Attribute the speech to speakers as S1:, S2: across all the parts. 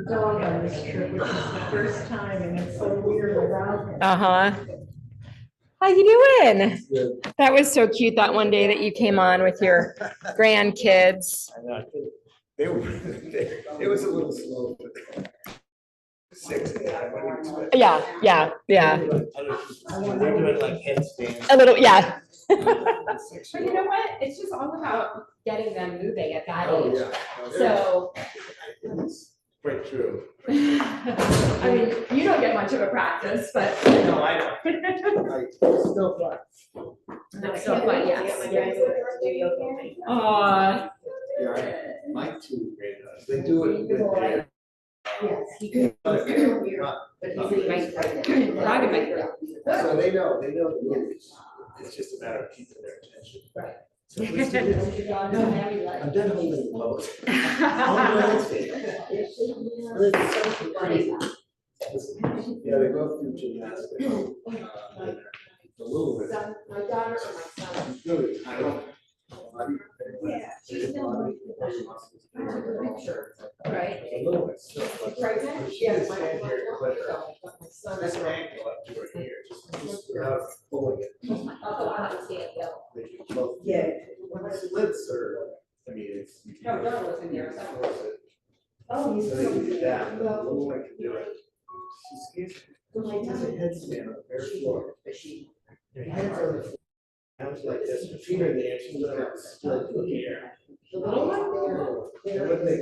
S1: dog on this trip, which is the first time, and it's so weird without him.
S2: How you doing? That was so cute that one day that you came on with your grandkids.
S3: I know, they were, it was a little slow, but 6 a.m. what do you expect?
S2: Yeah.
S3: They're doing like headstands.
S2: A little, yeah.
S4: But you know what? It's just all about getting them moving at that
S3: Oh,
S4: age.
S3: yeah.
S4: So,
S3: It's quite true.
S4: I mean, you don't get much of a practice, but.
S3: No, I know. It's still fun.
S4: It's so fun, yes. Aw.
S3: Yeah, my 2 great guys, they do it with their.
S4: Yes, he could. But he's a nice person. Dog in my throat.
S3: So they know the movies. It's just a matter of keeping their attention.
S4: Right.
S3: So at least it is. I'm done holding the pose. Yeah, they go through gymnastics. A little bit.
S4: My daughter and my son.
S3: Really, I don't.
S4: Yeah, she's still. Right.
S3: A little bit. Still, but
S4: Pregnant?
S3: she can stand here and clip her.
S4: My son
S3: This
S4: is.
S3: ankle up to her ear, just without pulling it.
S4: Oh, I haven't seen it yet.
S3: They can both.
S1: Yeah.
S3: When the slits are, I mean, it's.
S4: No, Dora was in there, so.
S3: Force it.
S1: Oh, he's
S3: So they can do
S1: so.
S3: that, and the little one can do it. She's does a headstand on the bare floor. Her hands are on the floor. Hands like this, her feet are there, she's gonna have to split in the air.
S4: The little one?
S3: And what they.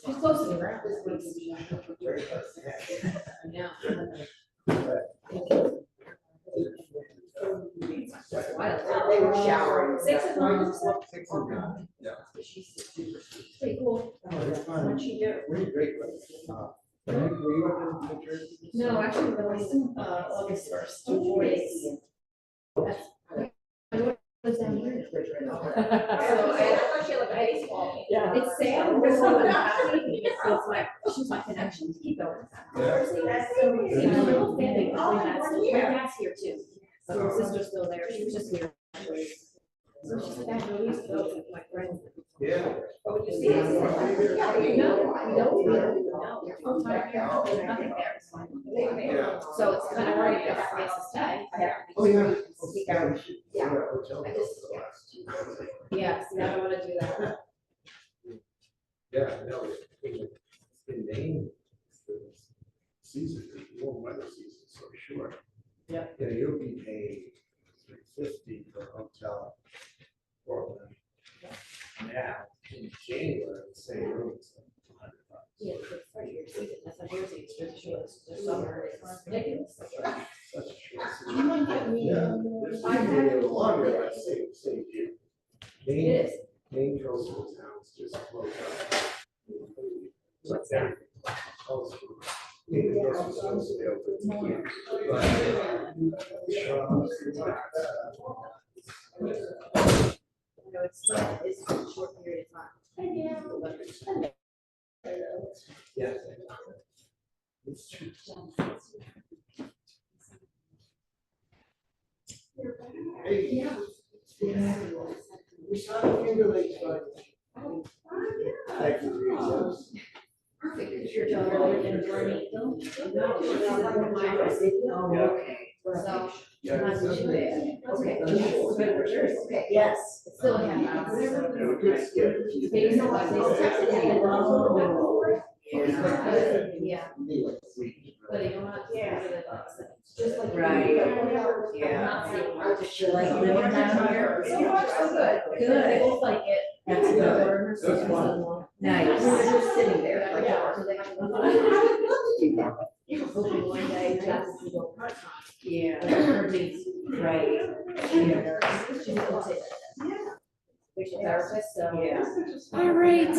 S4: She's close to the ground.
S3: Very close.
S4: Yeah.
S1: They were showering.
S4: 6 o'clock.
S3: 6 o'clock. Yeah.
S4: She's super sweet. Pretty cool.
S3: Oh, they're fun.
S4: What'd she do?
S3: Really great. Were you up in New Jersey?
S4: No, actually, August 1st. 4 days. Was down here. So I thought she had like a baseball.
S1: Yeah.
S4: It's Sam. It's like, she's my connection to keep going.
S3: Yeah.
S4: My little family, my dad's here too. So her sister's still there. She was just here. So she's like, I know we used to go with my friends.
S3: Yeah.
S4: But when you see it, it's like, no. Oh, my God, there's nothing there. It's fine.
S3: Yeah.
S4: So it's kind of hard to get that place to stay.
S3: Oh, yeah.
S4: Yeah.
S3: Hotel
S4: I just-
S3: the last 2 days.
S4: Yeah, see, I don't wanna do that.
S3: Yeah, no, it's been named for this season, the warm weather season, so sure.
S4: Yeah.
S3: Yeah, you'll be paying $350 for a hotel. Portland. Now, in January, the same room is like $200.
S4: Yeah, it's for your season, that's not your season, it's just yours, the summer, it's ridiculous.
S3: Such a short
S4: Do
S3: season.
S4: you mind getting me?
S3: Yeah, there's people a little longer, but same here.
S4: It
S3: Maine,
S4: is.
S3: Maine coastal towns just close up.
S4: What's that?
S3: Maine coastal towns, they open.
S4: No, it's a short period of time.
S3: Yeah. It's true. Hey. Yeah. We saw the Finger Lakes, but. Thank you for your service.
S4: Perfect, is your daughter living in Tornado? No, she's in my okay. So,
S3: Yeah,
S4: not
S3: it's
S4: too
S3: okay.
S4: bad. Okay, yes, okay.
S1: Yes.
S4: It's still a half hour.
S3: Have a good skip.
S4: They know what they texted me. Yeah, but you know what?
S1: Yeah.
S4: It's just like.
S1: Right.
S4: I'm
S1: Yeah.
S4: not seeing her.
S1: Does she like living down here?
S4: So far, so good.
S1: Good.
S4: They both like it.
S1: That's good.
S4: Her
S3: That's fun.
S4: sister-in-law.
S1: Nice.
S4: We were just sitting there, like,
S1: Yeah.
S4: so they have. Hoping one day, that's to go part-time.
S1: Yeah.
S4: Her needs.
S1: Right. Yeah.
S4: She's a physical therapist, so.
S1: Yeah.
S2: All right.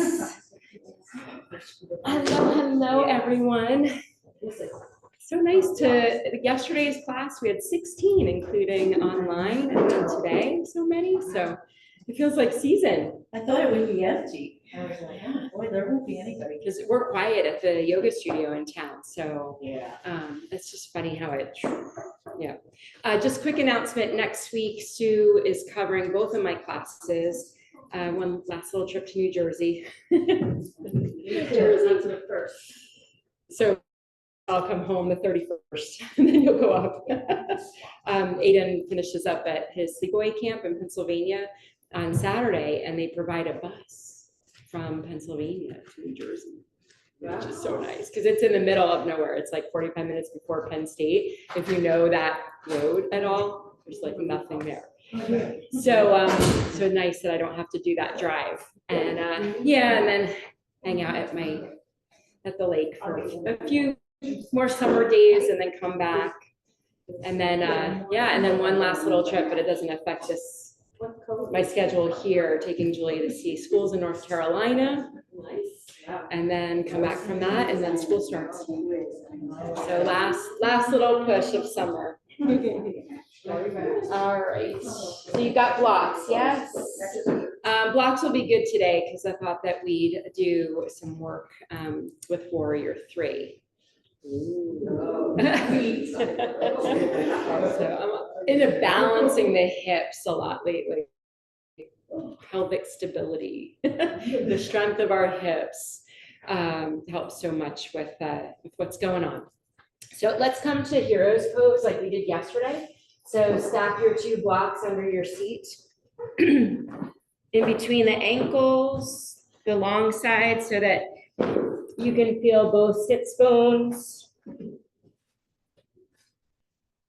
S2: Hello, everyone. So nice to, yesterday's class, we had 16, including online, and then today, so many, so it feels like season,
S1: I thought it would be empty. I was like, oh, boy, there won't be anybody.
S2: because we're quiet at the yoga studio in town, so
S1: Yeah.
S2: it's just funny how it, yeah. Just quick announcement, next week, Sue is covering both of my classes. one last little trip to New Jersey.
S4: Jersey to the first.
S2: So I'll come home the 31st, and then you'll go up. Aiden finishes up at his sleepaway camp in Pennsylvania on Saturday, and they provide a bus from Pennsylvania to New Jersey, which is so nice, because it's in the middle of nowhere. It's like 45 minutes before Penn State. If you know that road at all, there's like nothing there. So, so nice that I don't have to do that drive. And yeah, and then hang out at the lake for a few more summer days, and then come back. And then yeah, and then one last little trip, but it doesn't affect my schedule here, taking Julie to see schools in North Carolina. And then come back from that, and then school starts. So last little push of summer. All right, so you got blocks, yes? Blocks will be good today, because I thought that we'd do some work with Warrior 3. So I'm into balancing the hips a lot lately. Pelvic stability, the strength of our hips helps so much with what's going on. So let's come to hero's pose like we did yesterday. So stack your 2 blocks under your seat, in between the ankles, the long side, so that you can feel both sits bones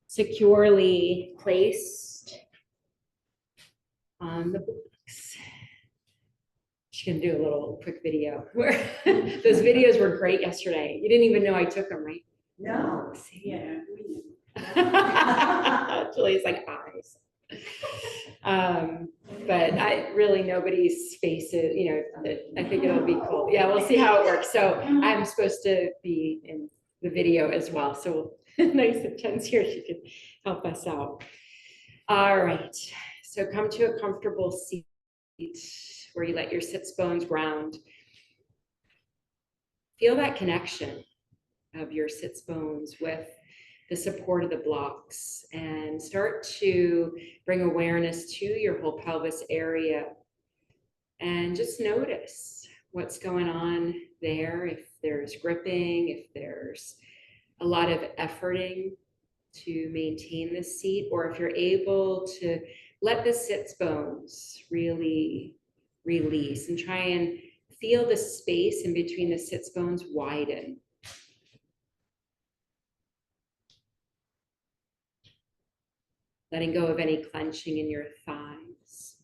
S2: securely placed on the blocks. She can do a little quick video where those videos were great yesterday. You didn't even know I took them, right?
S1: No.
S2: See?
S1: Yeah.
S2: Julie's like eyes. But I really nobody's faces, you know, I think it'll be cool. Yeah, we'll see how it works. So I'm supposed to be in the video as well. So nice that Jen's here. She can help us out. All right. So come to a comfortable seat where you let your sits bones ground. Feel that connection of your sits bones with the support of the blocks, and start to bring awareness to your whole pelvis area, and just notice what's going on there. If there's gripping, if there's a lot of efforting to maintain the seat, or if you're able to let the sits bones really release, and try and feel the space in between the sits bones widen. Letting go of any clenching in your thighs.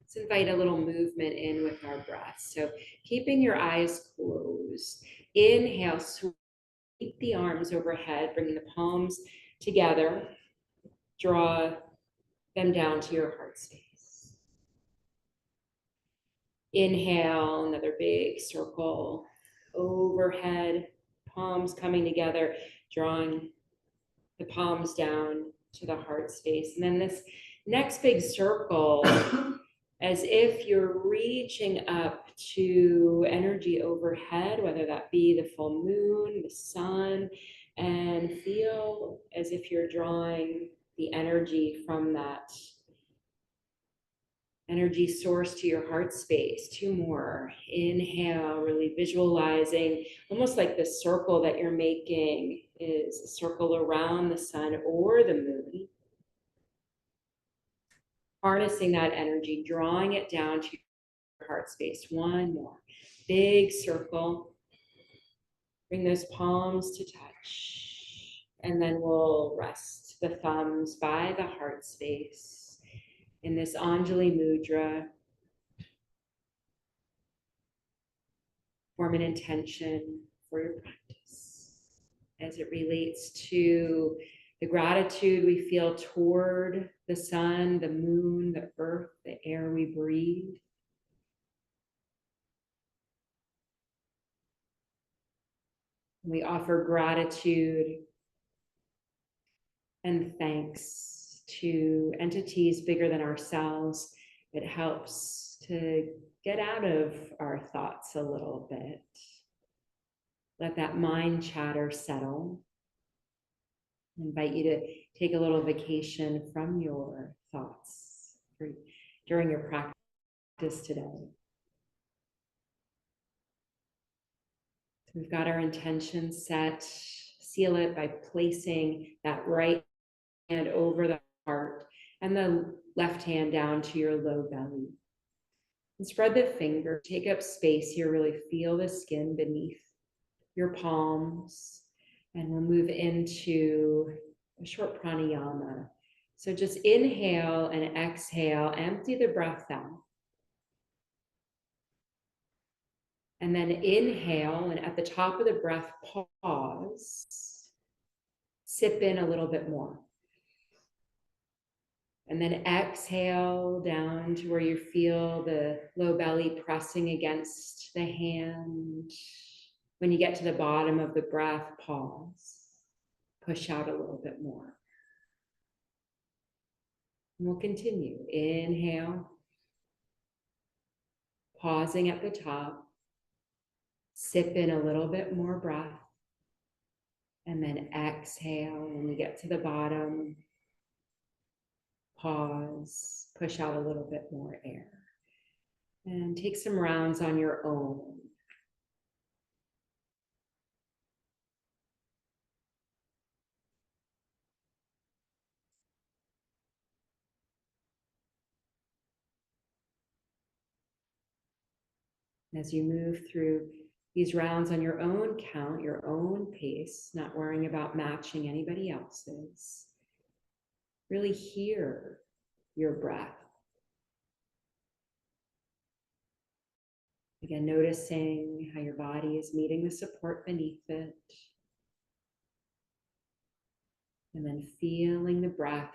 S2: Let's invite a little movement in with our breath. So keeping your eyes closed. Inhale, sweep the arms overhead, bringing the palms together. Draw them down to your heart space. Inhale, another big circle overhead. Palms coming together, drawing the palms down to the heart space. And then this next big circle, as if you're reaching up to energy overhead, whether that be the full moon, the sun, and feel as if you're drawing the energy from that energy source to your heart space. 2 more. Inhale, really visualizing almost like the circle that you're making is a circle around the sun or the moon. Harnessing that energy, drawing it down to your heart space. 1 more. Big circle. Bring those palms to touch. And then we'll rest the thumbs by the heart space in this Anjali Mudra. Form an intention for your practice as it relates to the gratitude we feel toward the sun, the moon, the earth, the air we breathe. We offer gratitude and thanks to entities bigger than ourselves. It helps to get out of our thoughts a little bit. Let that mind chatter settle. I invite you to take a little vacation from your thoughts during your practice today. We've got our intention set. Seal it by placing that right hand over the heart and the left hand down to your low belly. And spread the finger, take up space here, really feel the skin beneath your palms. And we'll move into a short pranayama. So just inhale and exhale, empty the breath out. And then inhale, and at the top of the breath, pause. Sip in a little bit more. And then exhale down to where you feel the low belly pressing against the hand. When you get to the bottom of the breath, pause. Push out a little bit more. And we'll continue. Inhale. Pausing at the top. Sip in a little bit more breath. And then exhale. When we get to the bottom, pause, push out a little bit more air. And take some rounds on your own. As you move through these rounds on your own count, your own pace, not worrying about matching anybody else's, really hear your breath. Again, noticing how your body is meeting the support beneath it. And then feeling the breath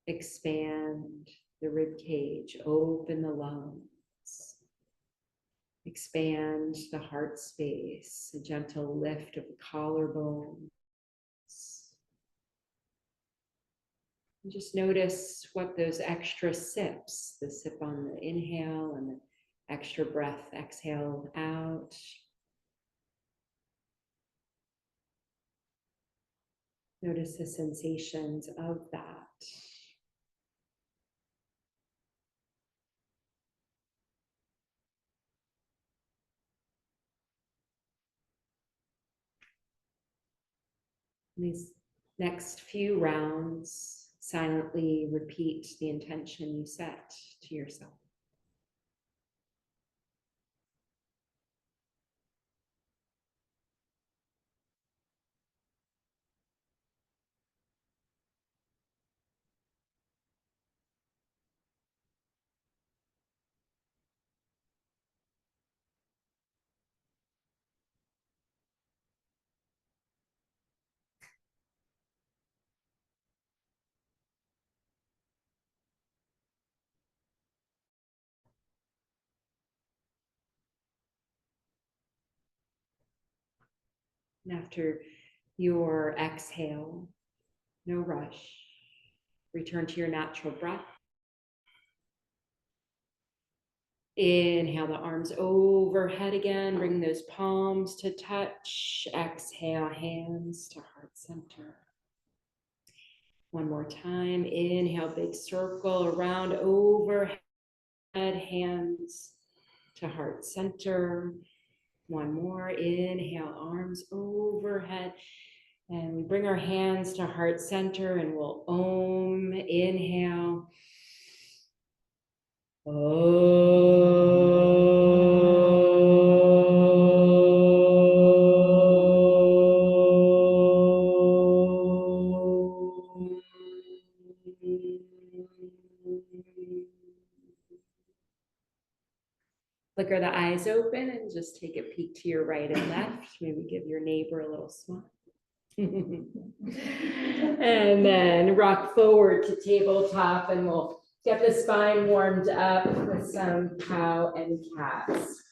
S2: expand the rib cage, open the lungs. Expand the heart space, a gentle lift of the collarbone. And just notice what those extra sips, the sip on the inhale and the extra breath, exhale out. Notice the sensations of that. These next few rounds, silently repeat the intention you set to yourself. And after your exhale, no rush, return to your natural breath. Inhale the arms overhead again, bring those palms to touch. Exhale, hands to heart center. One more time, inhale, big circle around overhead, hands to heart center. One more, inhale, arms overhead. And we bring our hands to heart center and we'll Om, inhale. Flicker the eyes open and just take a peek to your right and left. Maybe give your neighbor a little smile. And then rock forward to tabletop and we'll get the spine warmed up with some cow and cats.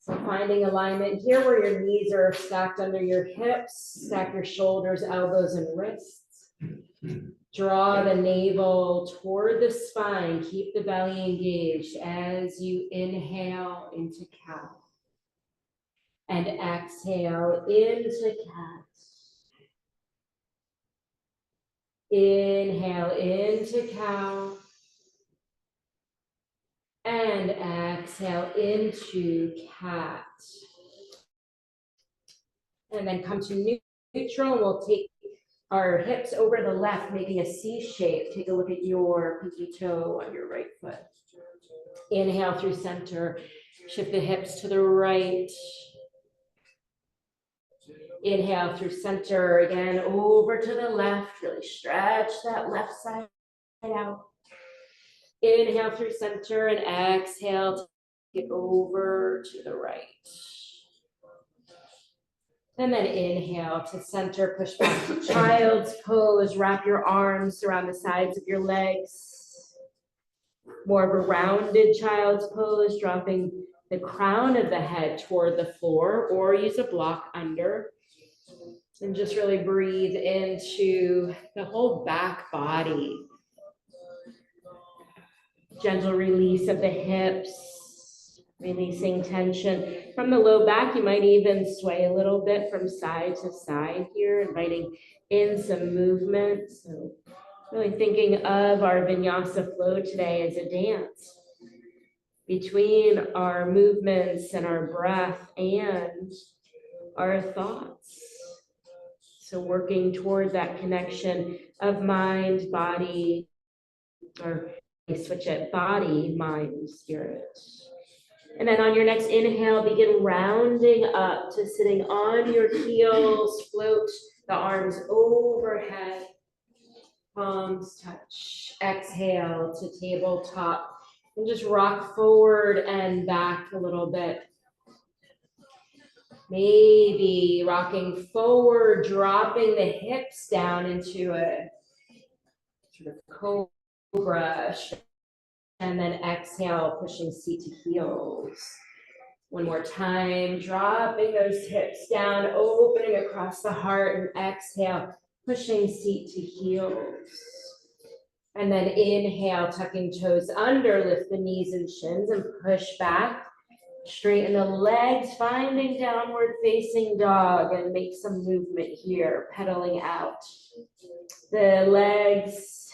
S2: So finding alignment here where your knees are stacked under your hips, stack your shoulders, elbows, and wrists. Draw the navel toward the spine. Keep the belly engaged as you inhale into cow.
S5: And exhale into cat. Inhale into cow. And exhale into cat. And then come to neutral. We'll take our hips over the left, making a C shape. Take a look at your pinky toe on your right foot. Inhale through center. Shift the hips to the right. Inhale through center. Again, over to the left. Really stretch that left side out. Inhale through center and exhale. Take it over to the right. And then inhale to center, push back to child's pose. Wrap your arms around the sides of your legs. More of a rounded child's pose, dropping the crown of the head toward the floor, or use a block under. And just really breathe into the whole back body. Gentle release of the hips, releasing tension. From the low back, you might even sway a little bit from side to side here, inviting in some movement. So really thinking of our vinyasa flow today as a dance between our movements and our breath and our thoughts. So working toward that connection of mind, body, or switch it, body, mind, spirit. And then on your next inhale, begin rounding up to sitting on your heels, float the arms overhead, palms touch. Exhale to tabletop, and just rock forward and back a little bit. Maybe rocking forward, dropping the hips down into a sort of cobra, and then exhale, pushing seat to heels. One more time, dropping those hips down, opening across the heart, and exhale, pushing seat to heels. And then inhale, tucking toes under, lift the knees and shins and push back. Straighten the legs, finding downward facing dog, and make some movement here, pedaling out the legs.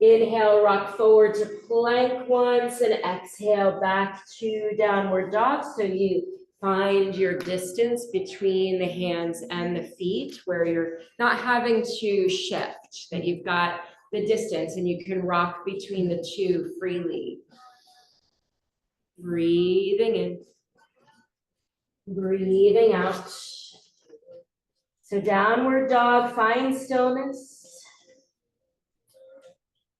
S5: Inhale, rock forward to plank once, and exhale back to downward dog. So you find your distance between the hands and the feet where you're not having to shift, that you've got the distance and you can rock between the two freely. Breathing in, breathing out. So downward dog, find stillness.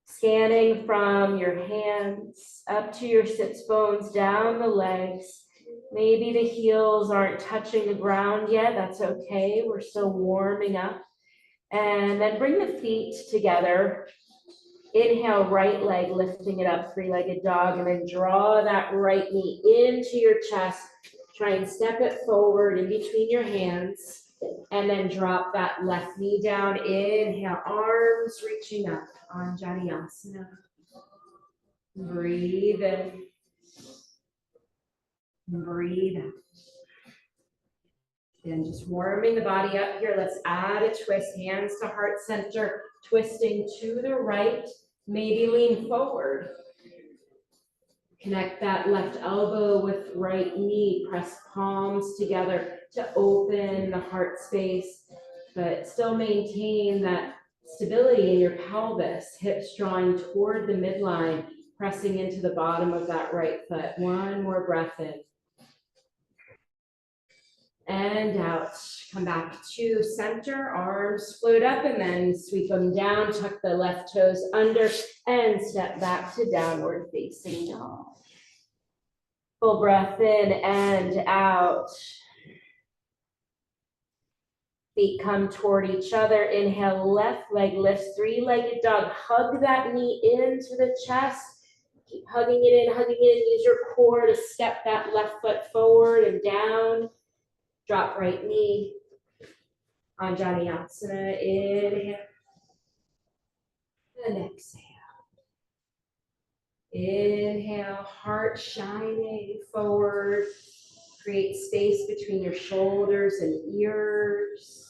S5: Scanning from your hands up to your sits bones, down the legs. Maybe the heels aren't touching the ground yet. That's okay. We're still warming up. And then bring the feet together. Inhale, right leg, lifting it up, three-legged dog, and then draw that right knee into your chest. Try and step it forward in between your hands, and then drop that left knee down. Inhale, arms reaching up, Anjaneyasana. Breathe in, breathe out. And just warming the body up here. Let's add a twist, hands to heart center, twisting to the right, maybe lean forward. Connect that left elbow with right knee, press palms together to open the heart space, but still maintain that stability in your pelvis, hips drawing toward the midline, pressing into the bottom of that right foot. One more breath in. And out, come back to center, arms float up and then sweep them down, tuck the left toes under and step back to downward facing dog. Full breath in and out. Feet come toward each other. Inhale, left leg lifts, three-legged dog. Hug that knee into the chest. Keep hugging it in, hugging it in. Use your core to step that left foot forward and down. Drop right knee, Anjaneyasana, inhale, and exhale. Inhale, heart shining forward,
S2: Create space between your shoulders and ears.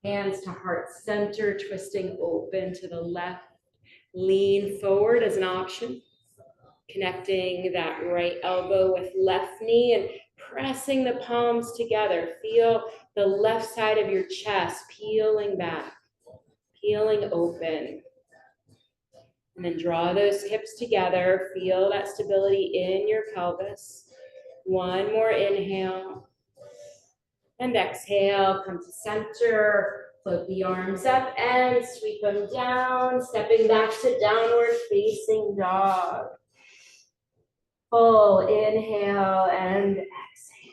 S2: Hands to heart center, twisting open to the left. Lean forward as an option. Connecting that right elbow with left knee and pressing the palms together. Feel the left side of your chest peeling back, peeling open. And then draw those hips together. Feel that stability in your pelvis. One more inhale. And exhale, come to center. Float the arms up and sweep them down. Stepping back to downward facing dog. Full inhale and exhale.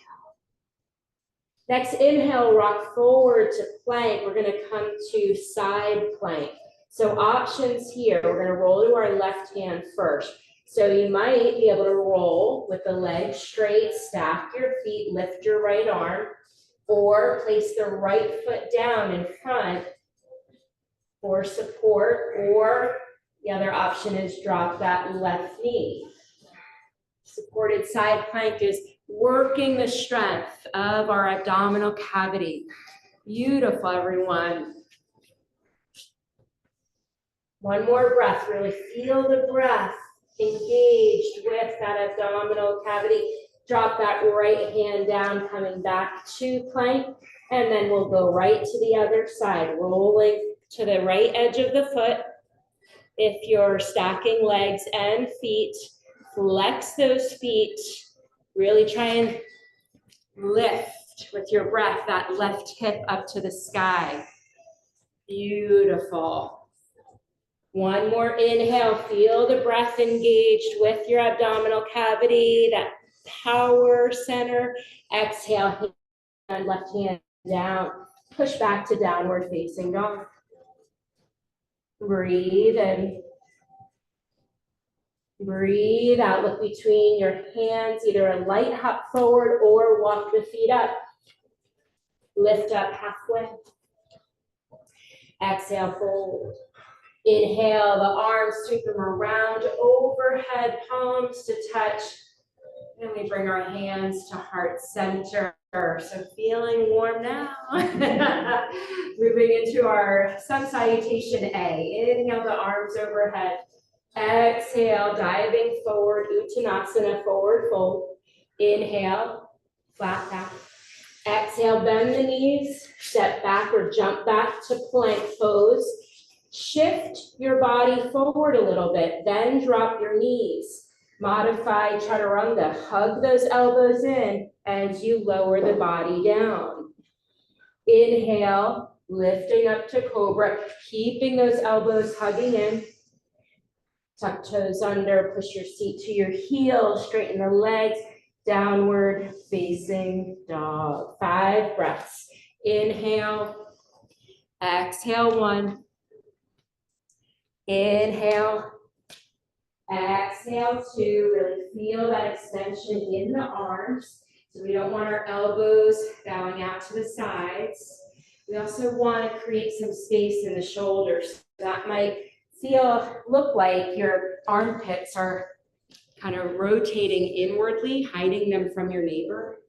S2: Next inhale, rock forward to plank. We're gonna come to side plank. So options here, we're gonna roll to our left hand first. So you might be able to roll with the legs straight, stack your feet, lift your right arm, or place the right foot down in front for support, or the other option is drop that left knee. Supported side plank is working the strength of our abdominal cavity. Beautiful, everyone. One more breath, really feel the breath engaged with that abdominal cavity. Drop that right hand down, coming back to plank, and then we'll go right to the other side, rolling to the right edge of the foot. If you're stacking legs and feet, flex those feet. Really try and lift with your breath that left hip up to the sky. Beautiful. One more inhale, feel the breath engaged with your abdominal cavity, that power center. Exhale, hand, left hand down. Push back to downward facing dog. Breathe in. Breathe out. Look between your hands, either a light hop forward or walk the feet up. Lift up halfway. Exhale, fold. Inhale, the arms, sweep them around overhead, palms to touch. And we bring our hands to heart center. So feeling warm now. Moving into our sun salutation A. Inhale, the arms overhead. Exhale, diving forward, Uttanasana, forward fold. Inhale, flat back. Exhale, bend the knees, step back or jump back to plank pose. Shift your body forward a little bit, then drop your knees. Modify chaturanga, hug those elbows in as you lower the body down. Inhale, lifting up to cobra, keeping those elbows hugging in. Tuck toes under, push your seat to your heels, straighten the legs, downward facing dog. 5 breaths. Inhale, exhale 1. Inhale, exhale 2. Really feel that extension in the arms. So we don't want our elbows bowing out to the sides. We also want to create some space in the shoulders. That might look like your armpits are kind of rotating inwardly, hiding them from your neighbor.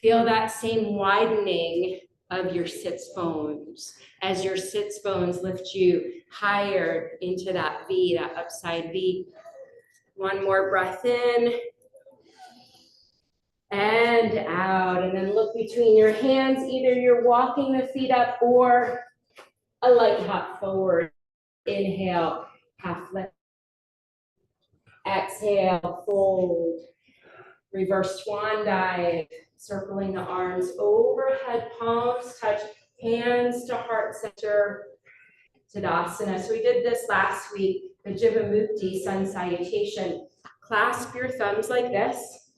S2: Feel that same widening of your sits bones as your sits bones lift you higher into that V, that upside V. One more breath in and out, and then look between your hands. Either you're walking the feet up or a light hop forward. Inhale, half lift. Exhale, fold. Reverse swan dive, circling the arms overhead, palms touch, hands to heart center, Tadasana. So we did this last week, the Jivamukti sun salutation. Clasp your thumbs like this,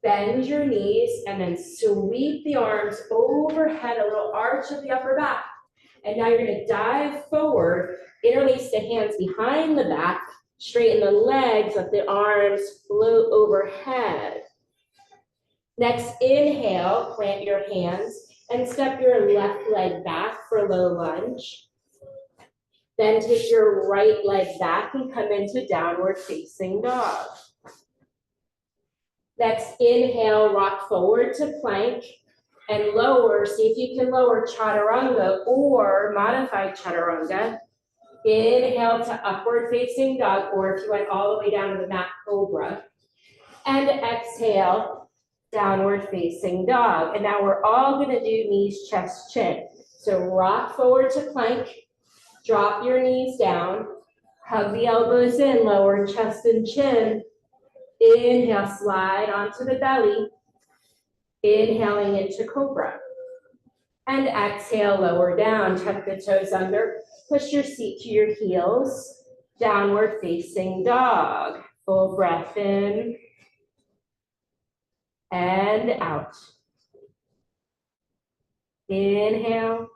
S2: bend your knees, and then sweep the arms overhead, a little arch of the upper back. And now you're gonna dive forward, interlace the hands behind the back, straighten the legs, let the arms float overhead. Next, inhale, plant your hands and step your left leg back for low lunge. Then take your right leg back and come into downward facing dog.
S5: Next, inhale, rock forward to plank and lower. See if you can lower chaturanga or modified chaturanga. Inhale to upward facing dog, or if you went all the way down to the mat, cobra. And exhale, downward facing dog. And now we're all gonna do knees, chest, chin. So rock forward to plank, drop your knees down, hug the elbows in, lower chest and chin. Inhale, slide onto the belly. Inhaling into cobra. And exhale, lower down, tuck the toes under, push your seat to your heels, downward facing dog. Full breath in and out. Inhale,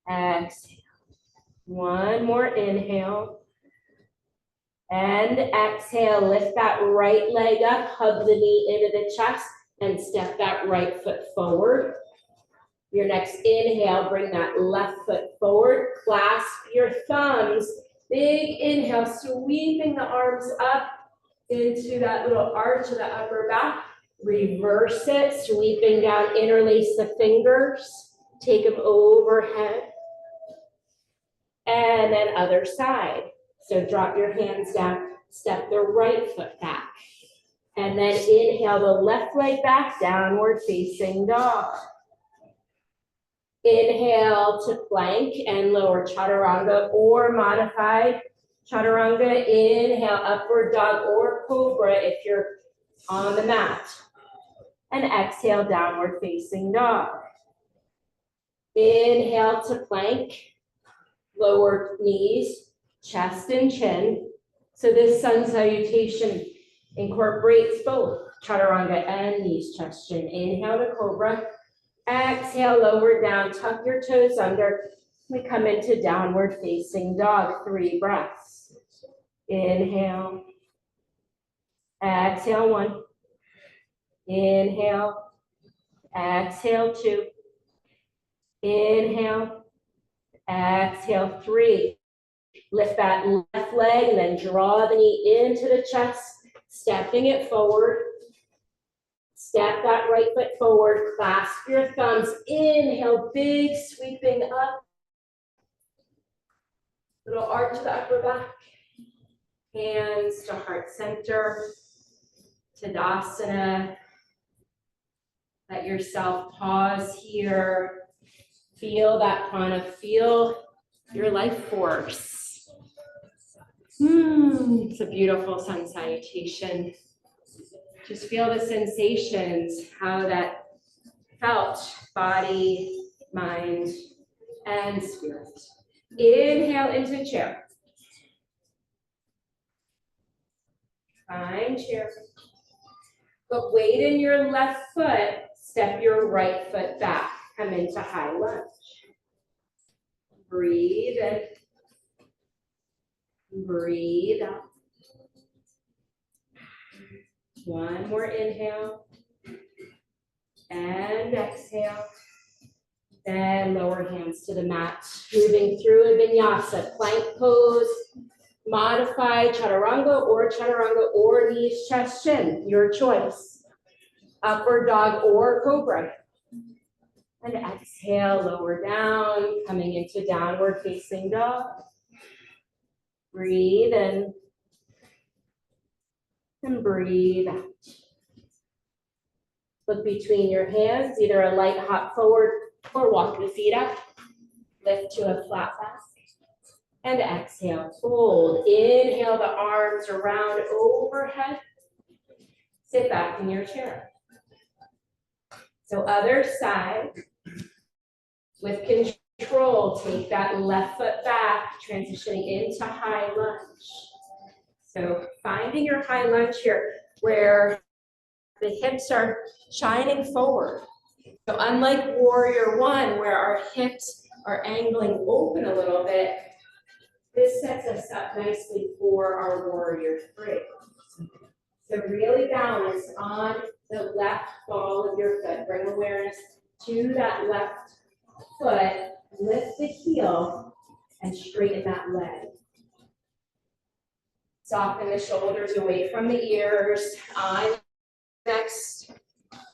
S5: exhale. One more inhale. And exhale, lift that right leg up, hug the knee into the chest, and step that right foot forward. Your next inhale, bring that left foot forward, clasp your thumbs. Big inhale, sweeping the arms up into that little arch of the upper back. Reverse it, sweeping down, interlace the fingers, take them overhead. And then other side. So drop your hands down, step the right foot back. And then inhale the left leg back, downward facing dog. Inhale to plank and lower chaturanga or modified chaturanga. Inhale, upward dog or cobra if you're on the mat. And exhale, downward facing dog. Inhale to plank, lower knees, chest and chin. So this sun salutation incorporates both chaturanga and knees, chest, chin. Inhale to cobra. Exhale, lower down, tuck your toes under. We come into downward facing dog, 3 breaths. Inhale. Exhale, 1. Inhale. Exhale, 2. Inhale. Exhale, 3. Lift that left leg and then draw the knee into the chest, stepping it forward. Step that right foot forward, clasp your thumbs. Inhale, big sweeping up. Little arch to the upper back. Hands to heart center. Tadasana. Let yourself pause here. Feel that prana, feel your life force. It's a beautiful sun salutation. Just feel the sensations, how that felt, body, mind, and spirit. Inhale into chair. Find chair. Put weight in your left foot, step your right foot back. Come into high lunge. Breathe in. Breathe out. One more inhale. And exhale. Then lower hands to the mat. Moving through a vinyasa, plank pose, modified chaturanga or knees, chest, chin, your choice. Upward dog or cobra. And exhale, lower down, coming into downward facing dog. Breathe in. And breathe out. Look between your hands, either a light hop forward or walk the feet up. Lift to a flat back. And exhale, fold. Inhale the arms around overhead. Sit back in your chair. So other side. With control, take that left foot back, transitioning into high lunge. So finding your high lunge here, where the hips are shining forward. So unlike warrior 1, where our hips are angling open a little bit, this sets us up nicely for our warrior 3. So really balance on the left ball of your foot. Bring awareness to that left foot, lift the heel, and straighten that leg.
S2: Soften the shoulders away from the ears. On next,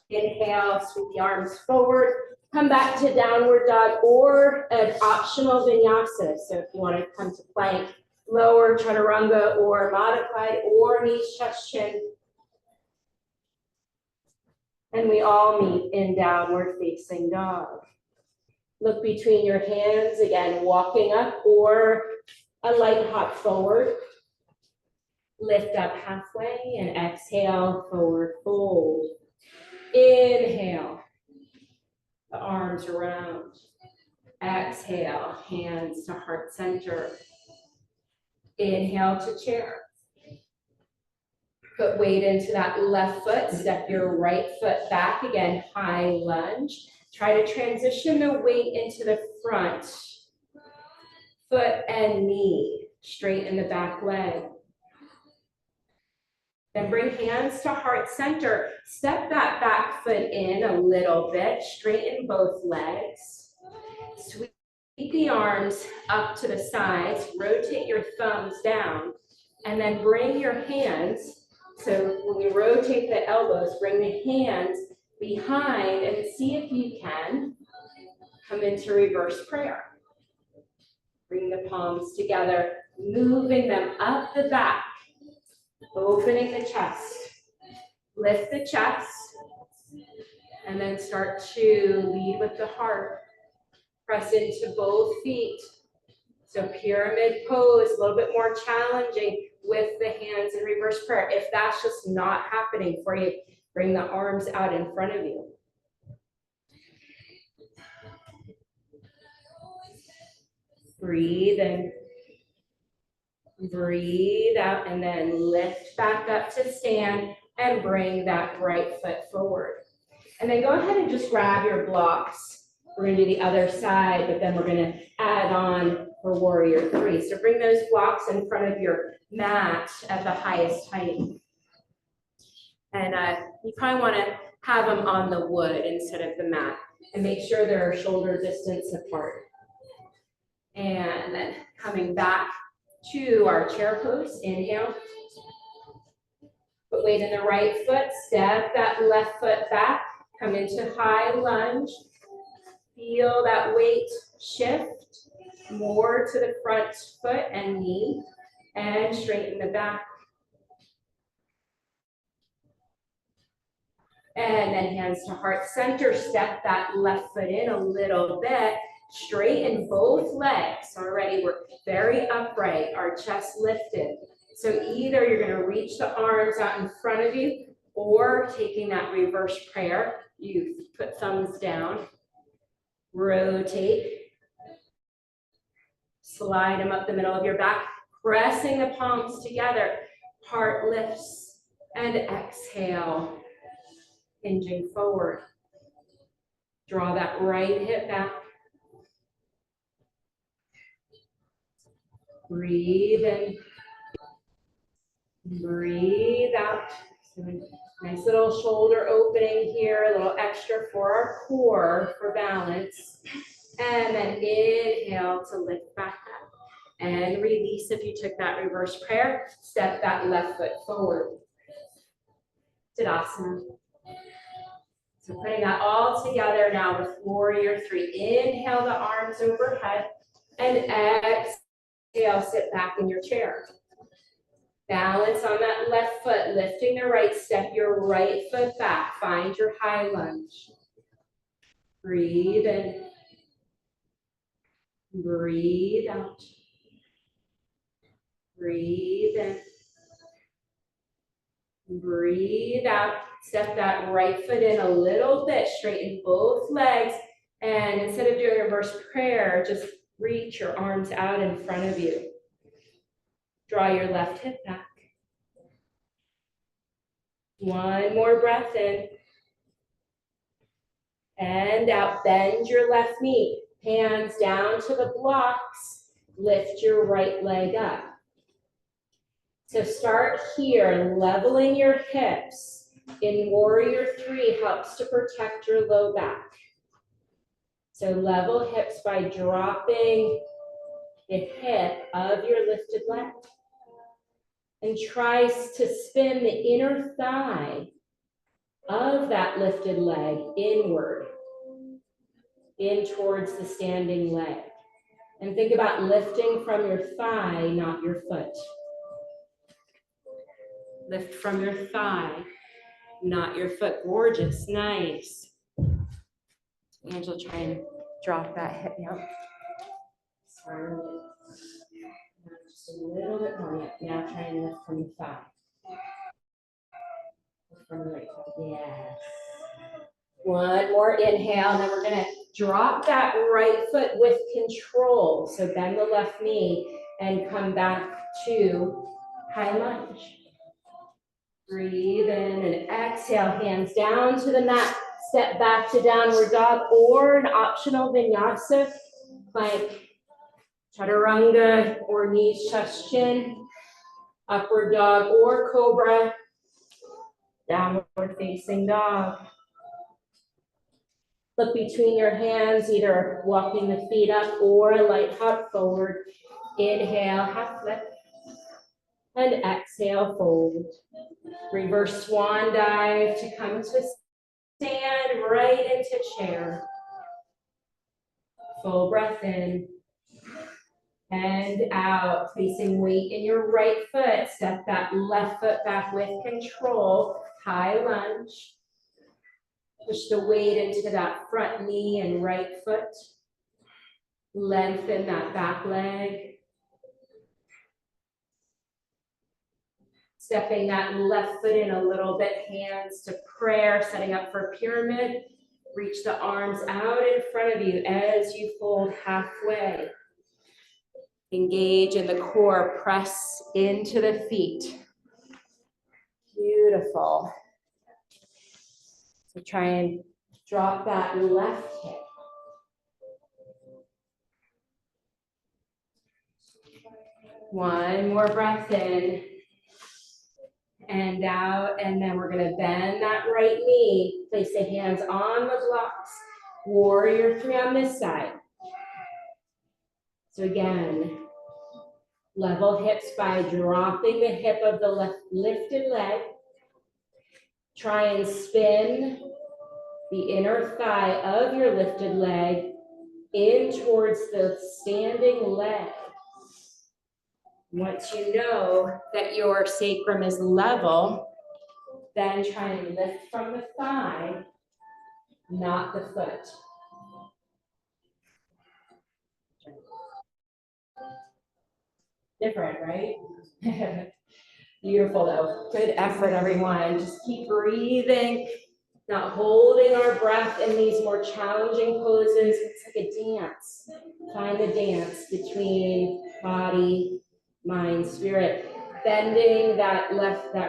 S2: inhale, sweep the arms forward. Come back to downward dog or an optional vinyasa. So if you want to come to plank, lower chaturanga or modified or knees, chest, chin. And we all meet in downward facing dog. Look between your hands, again, walking up or a light hop forward. Lift up halfway and exhale, forward fold. Inhale, the arms around. Exhale, hands to heart center. Inhale to chair. Put weight into that left foot, step your right foot back, again, high lunge. Try to transition the weight into the front foot and knee, straighten the back leg. Then bring hands to heart center. Step that back foot in a little bit, straighten both legs. Sweep the arms up to the sides, rotate your thumbs down, and then bring your hands. So when we rotate the elbows, bring the hands behind and see if you can come into reverse prayer. Bring the palms together, moving them up the back, opening the chest. Lift the chest, and then start to lead with the heart. Press into both feet. So pyramid pose, a little bit more challenging with the hands in reverse prayer. If that's just not happening for you, bring the arms out in front of you. Breathe in. Breathe out, and then lift back up to stand and bring that right foot forward. And then go ahead and just grab your blocks. We're gonna do the other side, but then we're gonna add on for warrior three. So bring those blocks in front of your mat at the highest height. And you probably wanna have them on the wood instead of the mat, and make sure they're shoulder distance apart. And then coming back to our chair pose, inhale. Put weight in the right foot, step that left foot back, come into high lunge. Feel that weight shift more to the front foot and knee, and straighten the back. And then hands to heart center, step that left foot in a little bit, straighten both legs. Already we're very upright, our chest lifted. So either you're gonna reach the arms out in front of you, or taking that reverse prayer, you put thumbs down, rotate, slide them up the middle of your back, pressing the palms together, heart lifts, and exhale, hinging forward. Draw that right hip back. Breathe in, breathe out. So nice little shoulder opening here, a little extra for our core for balance. And then inhale to lift back up. And release if you took that reverse prayer. Step that left foot forward. Tadasana. So putting that all together now with warrior three. Inhale the arms overhead, and exhale, sit back in your chair. Balance on that left foot, lifting the right, step your right foot back, find your high lunge. Breathe in. Breathe out. Breathe in. Breathe out. Step that right foot in a little bit, straighten both legs, and instead of doing reverse prayer, just reach your arms out in front of you. Draw your left hip back. One more breath in. And out, bend your left knee. Hands down to the blocks. Lift your right leg up. So start here, leveling your hips. In warrior three, helps to protect your low back. So level hips by dropping the hip of your lifted leg.
S5: And tries to spin the inner thigh of that lifted leg inward, in towards the standing leg. And think about lifting from your thigh, not your foot. Lift from your thigh, not your foot. Gorgeous, nice. Angela, try and drop that hip down. Sorry. Just a little bit more. Yeah. Now try and lift from the thigh. Lift from the right thigh. Yes. One more inhale, and then we're gonna drop that right foot with control. So bend the left knee and come back to high lunge. Breathe in and exhale, hands down to the mat. Step back to downward dog or an optional vinyasa, plank, chaturanga, or knees, chest, chin, upward dog or cobra, downward facing dog. Look between your hands, either walking the feet up or a light hop forward. Inhale, half lift, and exhale, fold. Reverse swan dive to come to stand right into chair. Full breath in and out, placing weight in your right foot. Step that left foot back with control. High lunge. Push the weight into that front knee and right foot. Lengthen that back leg. Stepping that left foot in a little bit, hands to prayer, setting up for pyramid. Reach the arms out in front of you as you fold halfway. Engage in the core, press into the feet. Beautiful. So try and drop that left hip. One more breath in and out, and then we're gonna bend that right knee, place the hands on the blocks, warrior three on this side. So again, level hips by dropping the hip of the left lifted leg. Try and spin the inner thigh of your lifted leg in towards the standing leg. Once you know that your sacrum is level, then try and lift from the thigh, not the foot. Different, right? Beautiful though. Good effort, everyone. Just keep breathing, not holding our breath in these more challenging poses. It's like a dance. Find the dance between body, mind, spirit. Bending that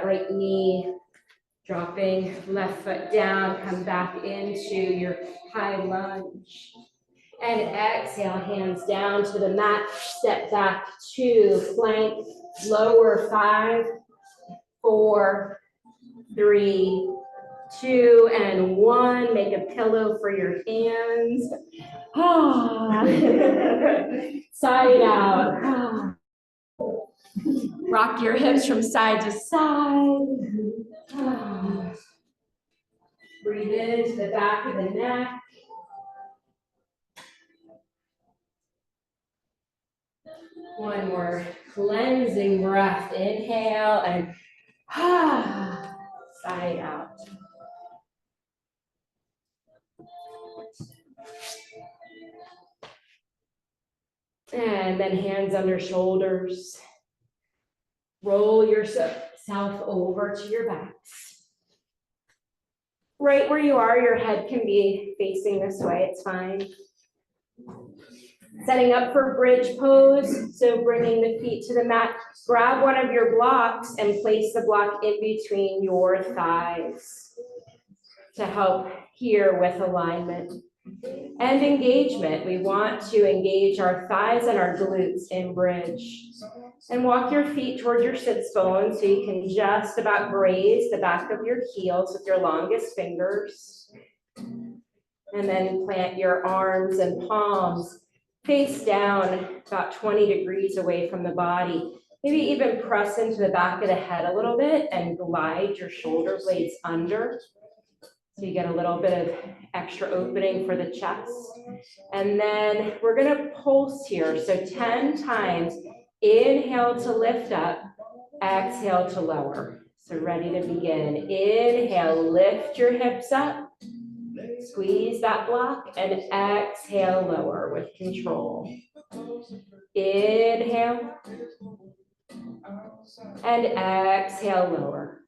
S5: right knee, dropping left foot down, come back into your high lunge. And exhale, hands down to the mat, step back to plank, lower 5, 4, 3, 2, and 1. Make a pillow for your hands. Side out. Rock your hips from side to side. Breathe into the back of the neck. One more cleansing breath. Inhale and side out. And then hands under shoulders. Roll yourself over to your backs. Right where you are, your head can be facing this way, it's fine. Setting up for bridge pose, so bringing the feet to the mat. Grab one of your blocks and place the block in between your thighs to help here with alignment. And engagement, we want to engage our thighs and our glutes in bridge. And walk your feet toward your sits bones so you can just about graze the back of your heels with your longest fingers. And then plant your arms and palms face down about 20 degrees away from the body. Maybe even press into the back of the head a little bit and glide your shoulder blades under. So you get a little bit of extra opening for the chest. And then we're gonna pulse here. So 10 times, inhale to lift up, exhale to lower. So ready to begin. Inhale, lift your hips up, squeeze that block, and exhale, lower with control. Inhale, and exhale, lower.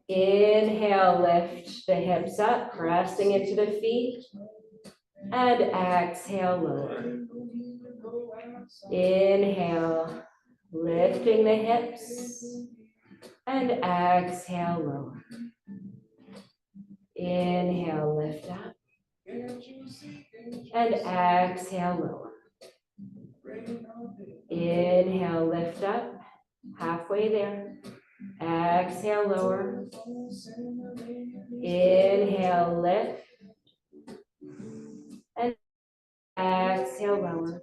S5: Inhale, lift the hips up, pressing into the feet, and exhale, lower. Inhale, lifting the hips, and exhale, lower. Inhale, lift up, and exhale, lower. Inhale, lift up, halfway there. Exhale, lower. Inhale, lift. And exhale, lower.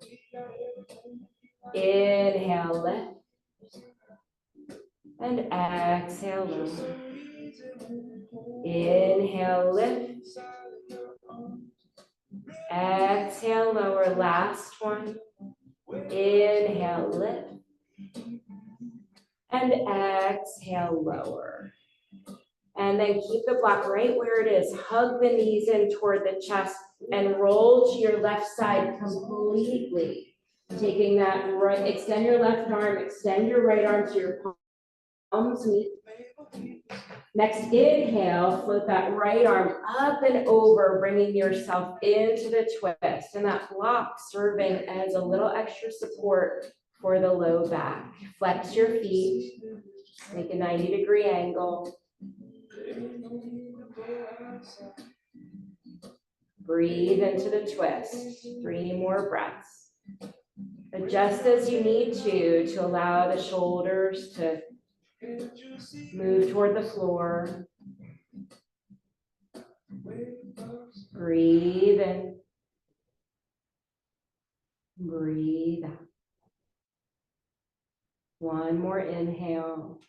S5: Inhale, lift. And exhale, lower. Inhale, lift. Exhale, lower. Last one. Inhale, lift. And exhale, lower. And then keep the block right where it is. Hug the knees in toward the chest and roll to your left side completely. Taking that right, extend your left arm, extend your right arm to your palms meet. Next, inhale, float that right arm up and over, bringing yourself into the twist. And that block serving as a little extra support for the low back. Flex your feet, make a 90-degree angle. Breathe into the twist. 3 more breaths. Adjust as you need to allow the shoulders to move toward the floor. Breathe in. Breathe out. One more inhale.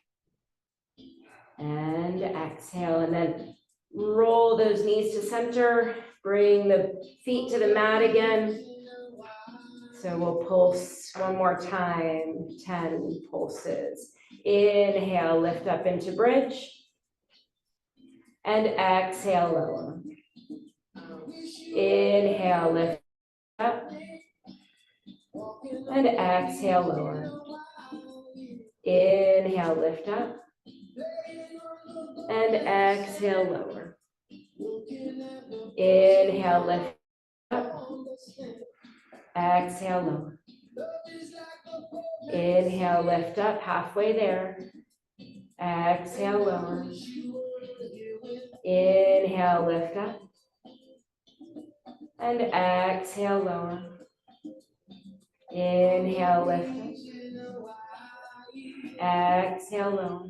S5: And exhale. And then roll those knees to center. Bring the feet to the mat again. So we'll pulse one more time. 10 pulses. Inhale, lift up into bridge. And exhale, lower. Inhale, lift up. And exhale, lower. Inhale, lift up. And exhale, lower. Inhale, lift up. Exhale, lower. Inhale, lift up, halfway there. Exhale, lower. Inhale, lift up. And exhale, lower. Inhale, lift up. Exhale, lower.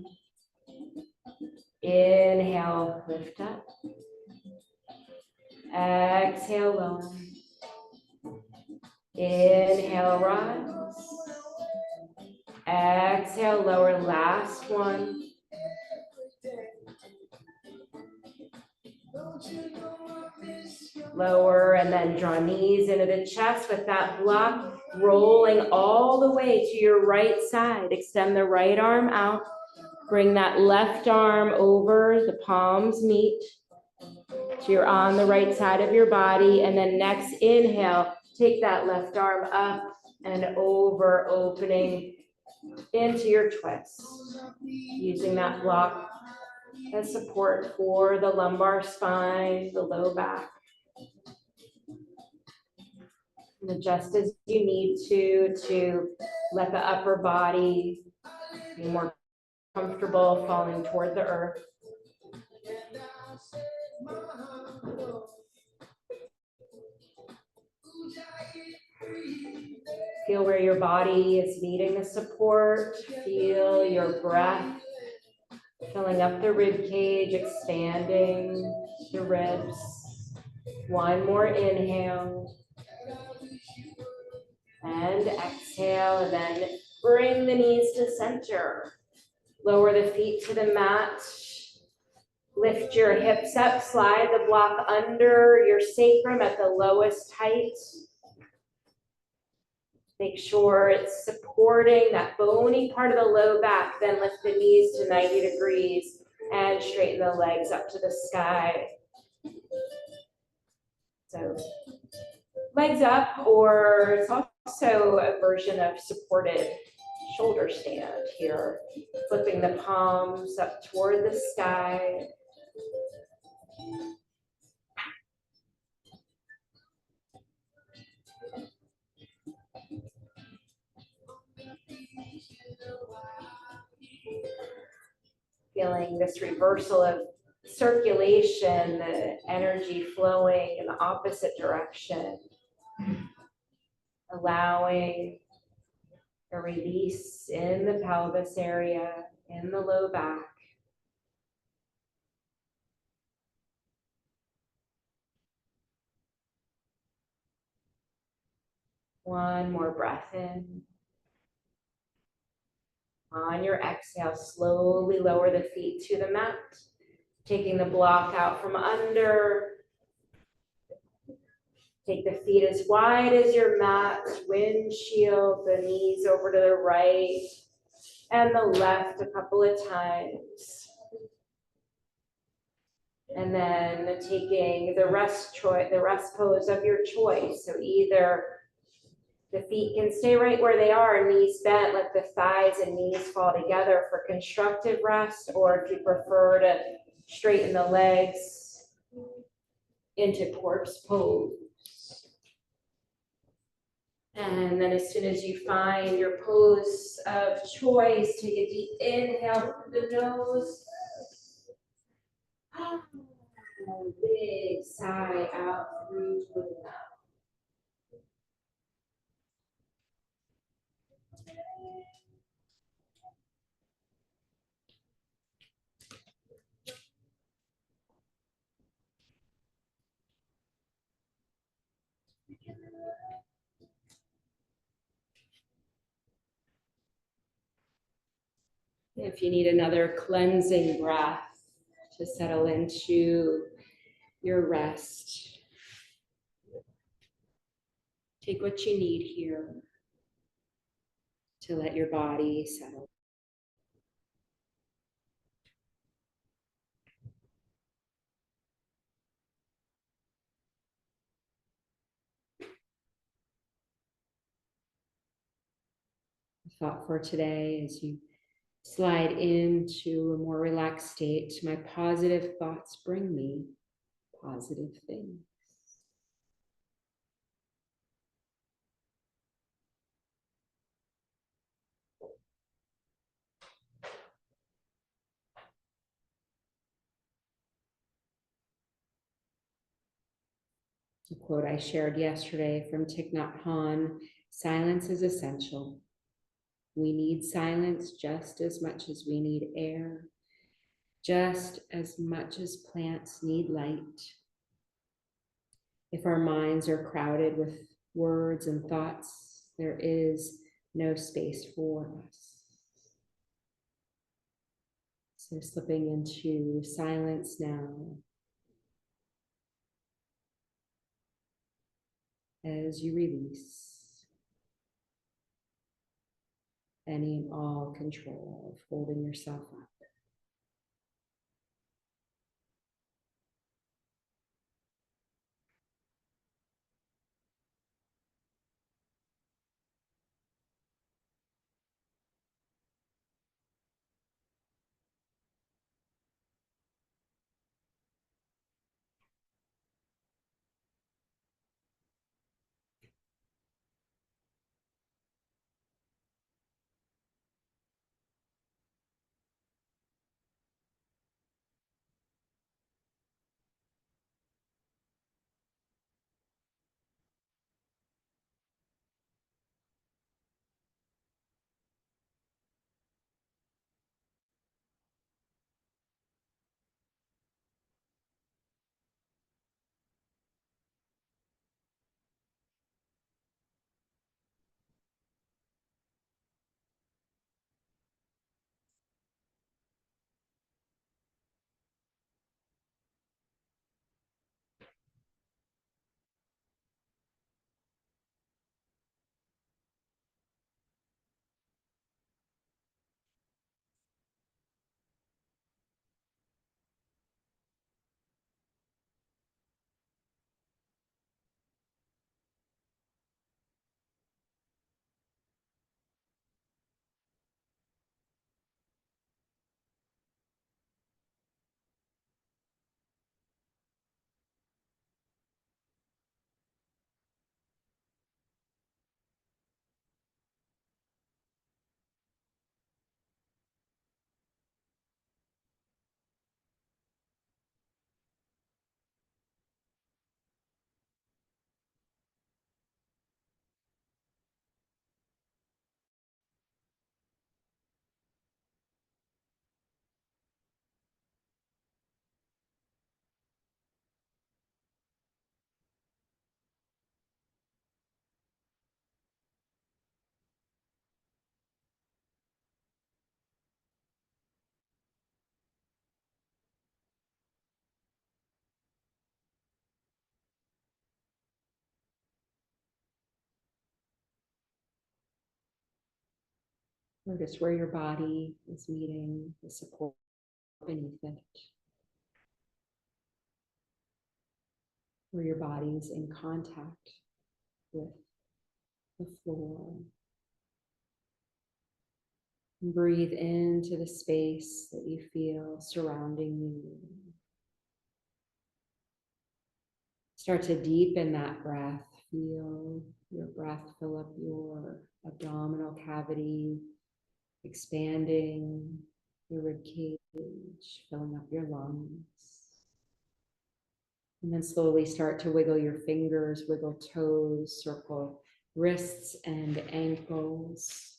S5: Inhale, lift up. Exhale, lower. Inhale, rise. Exhale, lower. Last one. Lower, and then draw knees into the chest with that block, rolling all the way to your right side. Extend the right arm out. Bring that left arm over, the palms meet. So you're on the right side of your body. And then next inhale, take that left arm up and over, opening into your twist. Using that block as support for the lumbar spine, the low back. And adjust as you need to let the upper body be more comfortable falling toward the earth. Feel where your body is needing the support. Feel your breath filling up the rib cage, expanding the ribs. One more inhale. And exhale, and then Bring the knees to center. Lower the feet to the mat. Lift your hips up, slide the block under your sacrum at the lowest height. Make sure it's supporting that bony part of the low back. Then lift the knees to 90 degrees and straighten the legs up to the sky. So legs up, or it's also a version of supported shoulder stand here. Flipping the palms up toward the sky. Feeling this reversal of circulation, the energy flowing in the opposite direction. Allowing a release in the pelvis area, in the low back. One more breath in. On your exhale, slowly lower the feet to the mat, taking the block out from under. Take the feet as wide as your mat, windshield, the knees over to the right and the left a couple of times. And then taking the rest pose of your choice. So either the feet can stay right where they are, knees bent, let the thighs and knees fall together for constructive rest, or if you prefer to straighten the legs into corpse pose. And then as soon as you find your pose of choice, take a deep inhale through the nose. Big sigh out through the mouth. If you need another cleansing breath to settle into your rest, take what you need here to let your body settle. Thought for today as you slide into a more relaxed state, my positive thoughts bring me positive things. A quote I shared yesterday from Thich Nhat Hanh: silence is essential. We need silence just as much as we need air, just as much as plants need light. If our minds are crowded with words and thoughts, there is no space for us. So slipping into silence now, as you release any and all control of holding yourself up.
S2: Notice where your body is meeting the support beneath it. Where your body is in contact with the floor. Breathe into the space that you feel surrounding you. Start to deepen that breath. Feel your breath fill up your abdominal cavity, expanding your rib cage, filling up your lungs. And then slowly start to wiggle your fingers, wiggle toes, circle wrists and ankles.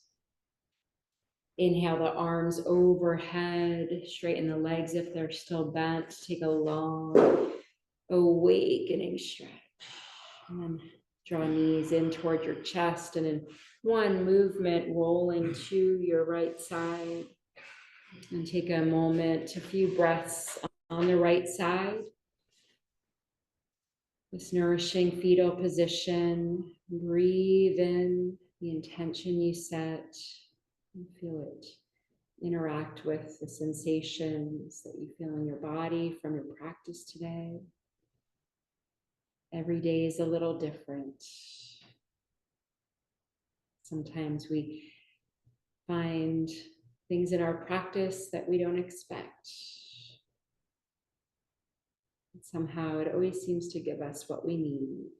S2: Inhale the arms overhead, straighten the legs if they're still bent. Take a long awakening stretch. And then draw knees in toward your chest, and in one movement, rolling to your right side. And take a moment, a few breaths on the right side. This nourishing fetal position. Breathe in the intention you set. And feel it interact with the sensations that you feel in your body from your practice today. Every day is a little different. Sometimes we find things in our practice that we don't expect. Somehow it always seems to give us what we need.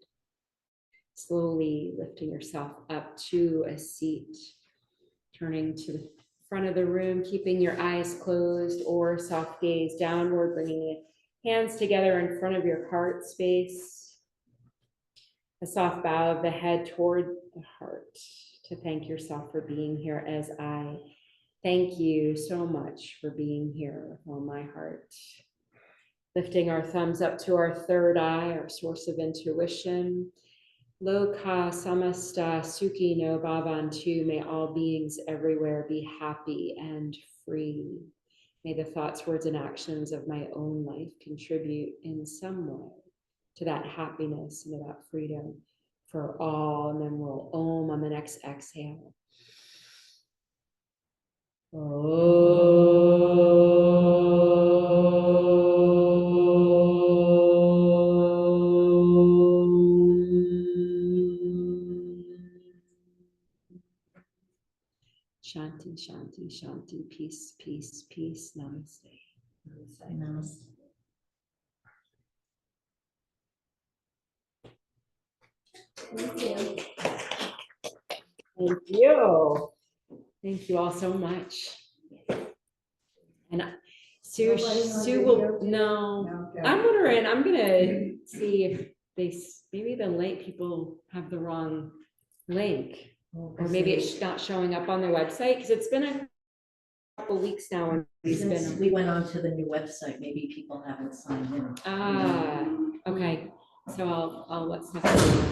S2: Slowly lifting yourself up to a seat. Turning to the front of the room, keeping your eyes closed or soft gaze downward, bringing your hands together in front of your heart space. A soft bow of the head toward the heart to thank yourself for being here as I thank you so much for being here on my heart. Lifting our thumbs up to our third eye, our source of intuition. Loka samasta sukhi no bhavantu. May all beings everywhere be happy and free. May the thoughts, words, and actions of my own life contribute in some way to that happiness and to that freedom for all. And then we'll Om on the next exhale. Shanti, shanti, shanti, peace, peace, peace, namaste.
S1: Namaste.
S2: Thank you. Thank you all so much. And Sue will, no,
S1: Okay.
S2: I'm wondering, I'm gonna see if maybe the link, people have the wrong link. Or maybe it's not showing up on the website, because it's been a couple weeks now. And
S1: Since we went on to the new website, maybe people haven't signed in.
S2: Okay, so I'll let Stephanie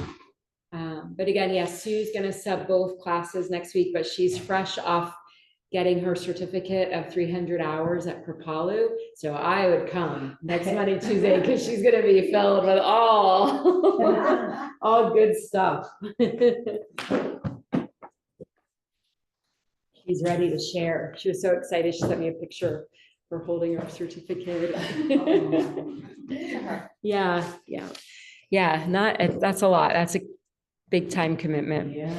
S2: know. But again, yes, Sue's gonna sub both classes next week, but she's fresh off getting her certificate of 300 hours at Kripalu. So I would come next Monday, Tuesday, because she's gonna be filled with all good stuff. She's ready to share. She was so excited. She sent me a picture for holding her certificate. Yeah. That's a lot. That's a big time commitment.
S1: Yeah.